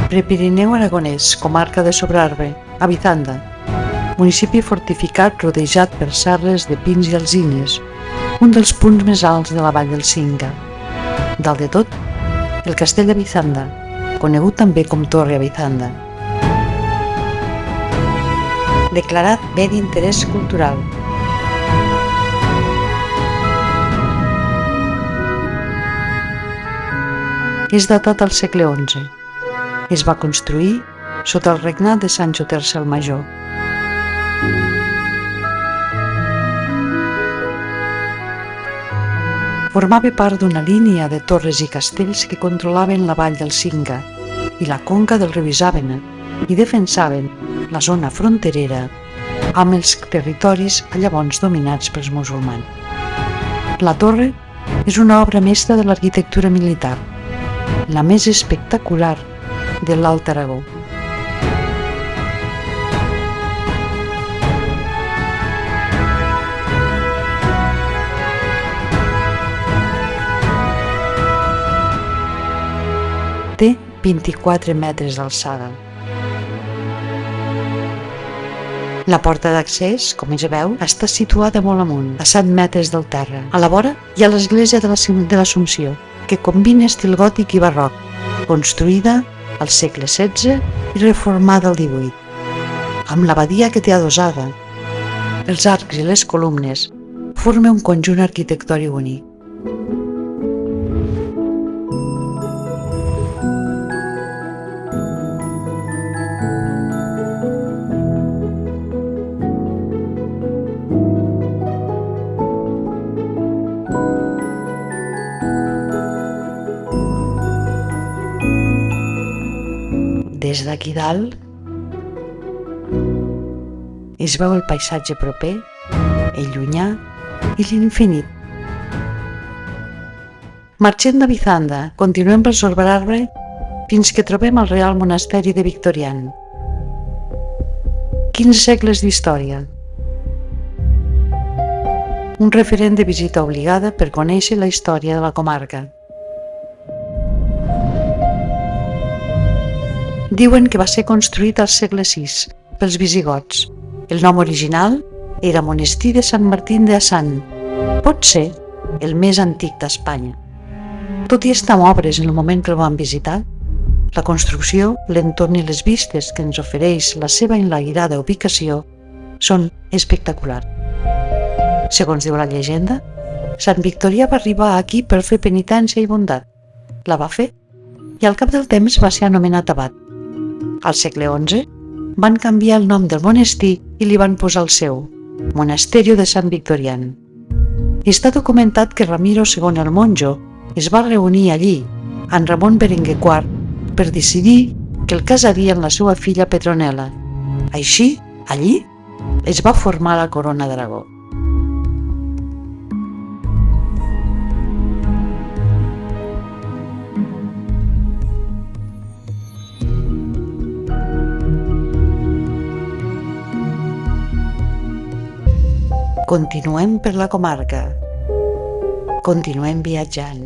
Prepirineu aragonès, comarca de Sobrarbe, a Bizanda, municipi fortificat rodejat per serres de pins i alzines, un dels punts més alts de la vall del Cinca. Dalt de tot, el castell de Bizanda, conegut també com Torre a Bizanda. Declarat bé d'interès cultural. És datat al segle XI. Es va construir sota el regnat de Sancho III el Major. Formava part d'una línia de torres i castells que controlaven la vall del Cinca i la conca del riu Isàvena i defensaven la zona fronterera amb els territoris llavors dominats pels musulmans. La torre és una obra mestra de l'arquitectura militar, la més espectacular de l'Alt Aragó. Té 24 metres d'alçada. La porta d'accés, com es veu, està situada molt amunt, a 7 metres del terra. A la vora hi ha l'església de l'Assumpció, que combina estil gòtic i barroc, construïda al segle XVI i reformada al XVIII, amb l'abadia que té adossada. Els arcs i les columnes formen un conjunt arquitectònic únic. Des d'aquí dalt es veu el paisatge proper, el llunyà i l'infinit. Marxem de Bizanda, continuem per Sobrarbe fins que trobem el Real Monasteri de Victorian. 15 segles d'història. Un referent de visita obligada per conèixer la història de la comarca. Diuen que va ser construït al segle VI pels visigots. El nom original era Monestir de Sant Martín de Asan, pot ser el més antic d'Espanya. Tot i estar en obres en el moment que el vam visitar, la construcció, l'entorn i les vistes que ens ofereix la seva enlairada ubicació són espectaculars. Segons diu la llegenda, Sant Victorià va arribar aquí per fer penitència i bondat. La va fer i al cap del temps va ser anomenat abat. Al segle XI van canviar el nom del monestir i li van posar el seu, Monasterio de Sant Victorian. Està documentat que Ramiro II el Monjo es va reunir allí amb Ramon Berenguer IV per decidir que el casaria amb la seva filla Petronella. Així, allí, es va formar la Corona d'Aragó. Continuem per la comarca. Continuem viatjant.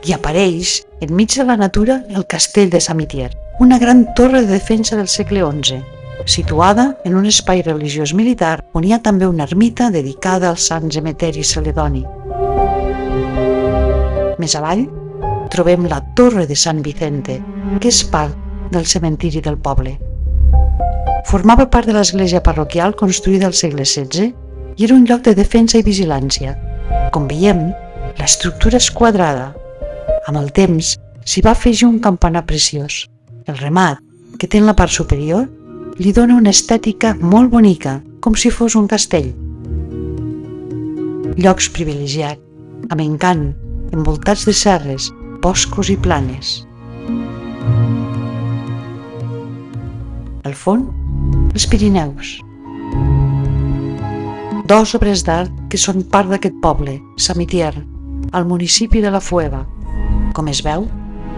I apareix, enmig de la natura, el castell de Samitier, una gran torre de defensa del segle XI, situada en un espai religiós militar on hi ha també una ermita dedicada als sants Emeteri i Celedoni. Més avall trobem la Torre de Sant Vicente, que és part del cementiri del poble. Formava part de l'església parroquial construïda al segle XVI i era un lloc de defensa i vigilància. Com veiem, l'estructura és quadrada. Amb el temps s'hi va afegir un campanar preciós. El remat, que té en la part superior, li dona una estètica molt bonica, com si fos un castell. Llocs privilegiats, amb encant, envoltats de serres, boscos i planes. Al fons, els Pirineus. 2 obres d'art que són part d'aquest poble, Samitier, al municipi de la Fueva. Com es veu,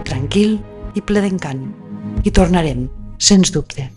tranquil i ple d'encant. Hi tornarem, sens dubte.